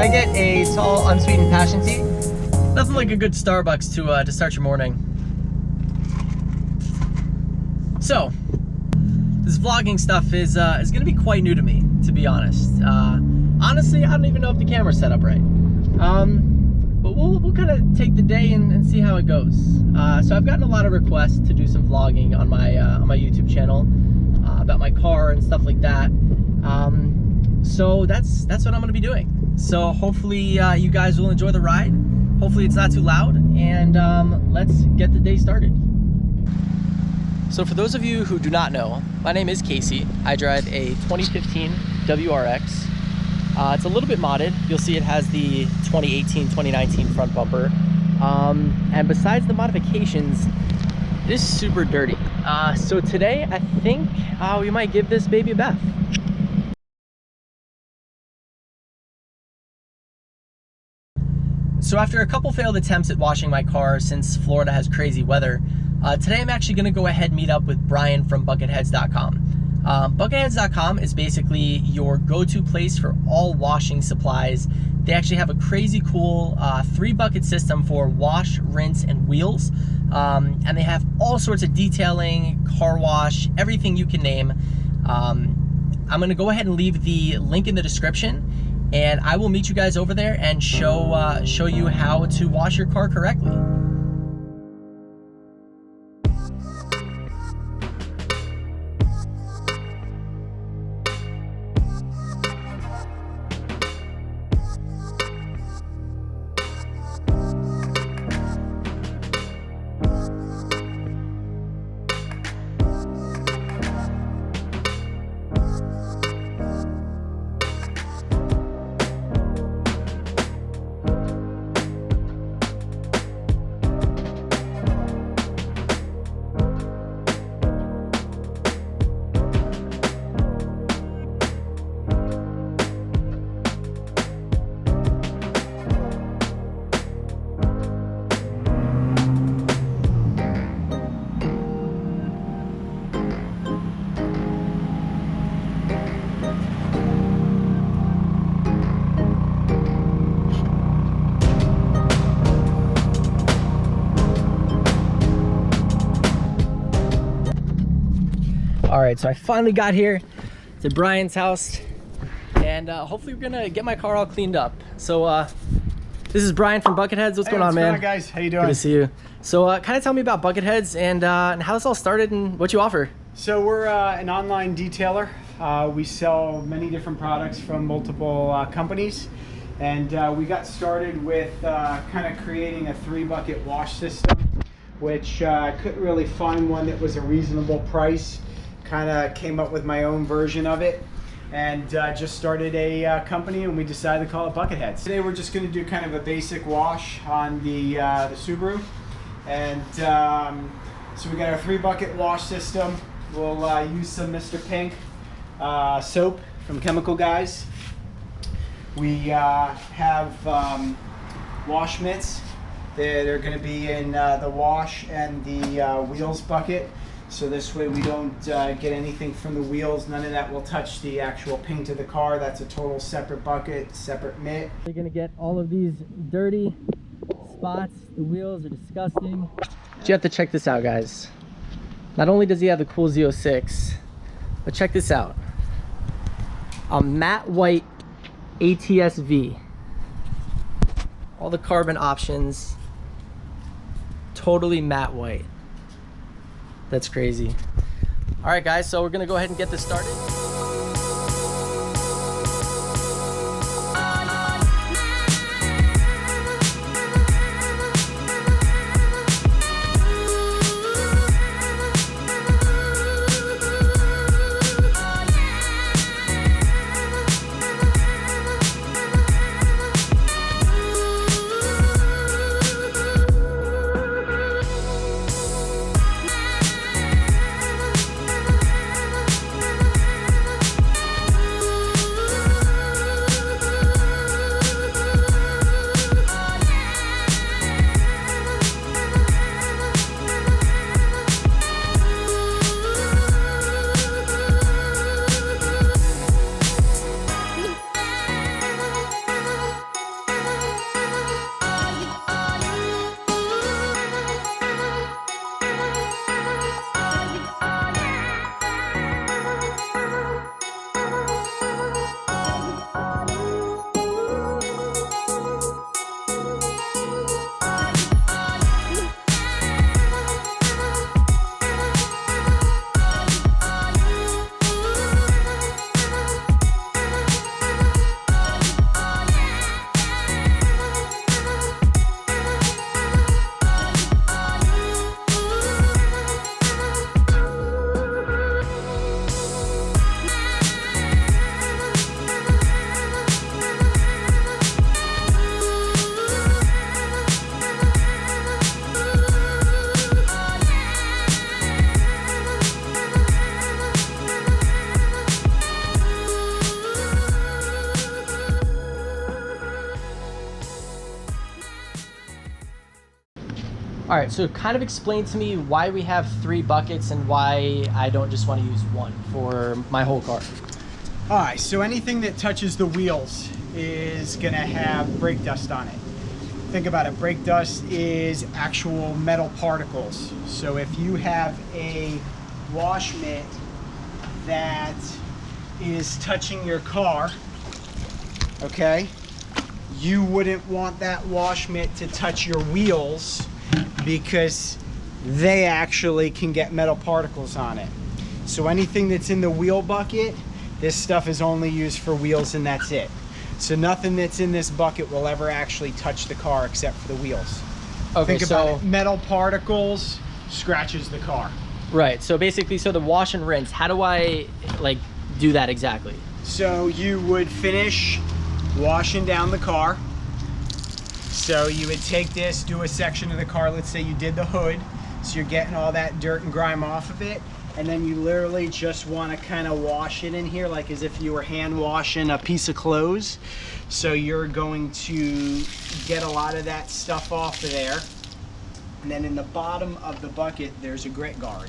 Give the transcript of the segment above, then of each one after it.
I get a tall, unsweetened passion tea? Nothing like a good Starbucks to start your morning. So, this vlogging stuff is gonna be quite new to me, to be honest. Honestly, I don't even know if the camera's set up right. But we'll kind of take the day and see how it goes. So I've gotten a lot of requests to do some vlogging on my YouTube channel about my car and stuff like that. So that's what I'm gonna be doing. So hopefully you guys will enjoy the ride. Hopefully it's not too loud, and let's get the day started. So for those of you who do not know, my name is Casey. I drive a 2015 WRX. It's a little bit modded. You'll see it has the 2018-2019 front bumper. And besides the modifications, it is super dirty. So today, I think we might give this baby a bath. So after a couple failed attempts at washing my car since Florida has crazy weather, today I'm actually gonna go ahead and meet up with Brian from Buckethedz.com. Buckethedz.com is basically your go-to place for all washing supplies. They actually have a crazy cool 3-bucket system for wash, rinse, and wheels. And they have all sorts of detailing, car wash, everything you can name. I'm gonna go ahead and leave the link in the description, and I will meet you guys over there and show you how to wash your car correctly. All right, so I finally got here to Brian's house, and hopefully we're gonna get my car all cleaned up. So this is Brian from Buckethedz. What's going on, man? What's going on, guys? How you doing? Good to see you. So kind of tell me about Buckethedz and how this all started and what you offer. So we're an online detailer. We sell many different products from multiple companies, and we got started with kind of creating a 3-bucket wash system, which I couldn't really find one that was a reasonable price. Kind of came up with my own version of it, and just started a company, and we decided to call it Buckethedz. Today we're just going to do kind of a basic wash on the Subaru, and so we got our 3-bucket wash system. We'll use some Mr. Pink soap from Chemical Guys. We have wash mitts. They're going to be in the wash and the wheels bucket. So this way we don't get anything from the wheels. None of that will touch the actual paint of the car. That's a total separate bucket, separate mitt. You're gonna get all of these dirty spots. The wheels are disgusting. But you have to check this out, guys. Not only does he have the cool Z06, but check this out. A matte white ATS-V. All the carbon options, totally matte white. That's crazy. All right, guys, so we're gonna go ahead and get this started. All right, so kind of explain to me why we have 3 buckets and why I don't just want to use one for my whole car. All right, so anything that touches the wheels is gonna have brake dust on it. Think about it, brake dust is actual metal particles. So if you have a wash mitt that is touching your car, okay, you wouldn't want that wash mitt to touch your wheels because they actually can get metal particles on it. So anything that's in the wheel bucket, this stuff is only used for wheels and that's it. So nothing that's in this bucket will ever actually touch the car except for the wheels. Okay, Think about it, metal particles scratches the car. Right, so basically, so the wash and rinse, how do I like do that exactly? So you would finish washing down the car. So you would take this, do a section of the car, let's say you did the hood, so you're getting all that dirt and grime off of it, and then you literally just want to kind of wash it in here like as if you were hand washing a piece of clothes. So you're going to get a lot of that stuff off of there. And then in the bottom of the bucket, there's a grit guard.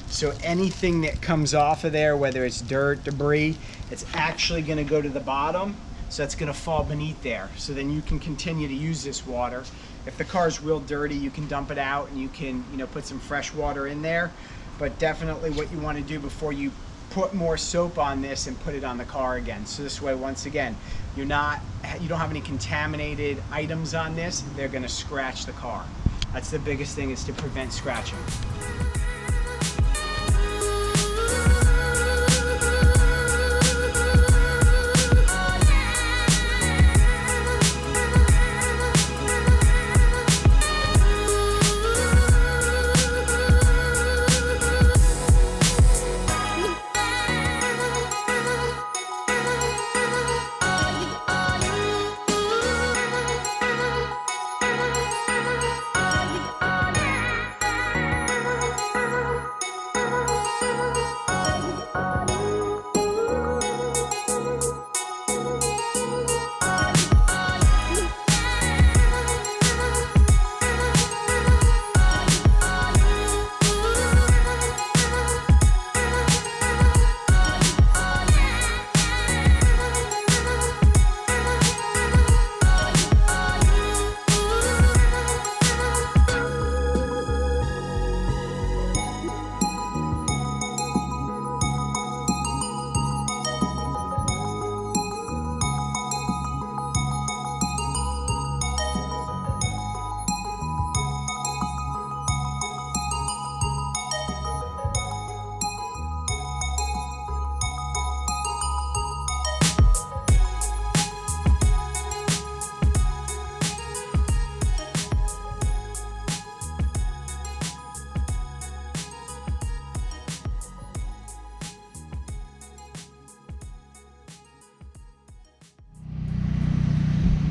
So anything that comes off of there, whether it's dirt, debris, it's actually going to go to the bottom. So it's going to fall beneath there. So then you can continue to use this water. If the car's real dirty, you can dump it out and you can, you know, put some fresh water in there. But definitely what you want to do before you put more soap on this and put it on the car again. So this way, once again, you don't have any contaminated items on this. They're going to scratch the car. That's the biggest thing, is to prevent scratching.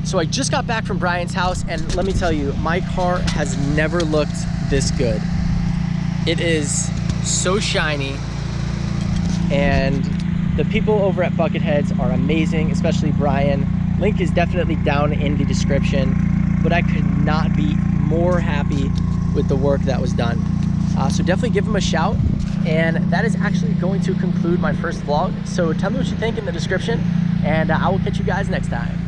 So I just got back from Brian's house, and let me tell you, my car has never looked this good. It is so shiny, and the people over at Buckethedz are amazing, especially Brian. Link is definitely down in the description, but I could not be more happy with the work that was done. So definitely give him a shout. And that is actually going to conclude my first vlog. So tell me what you think in the description, and I will catch you guys next time.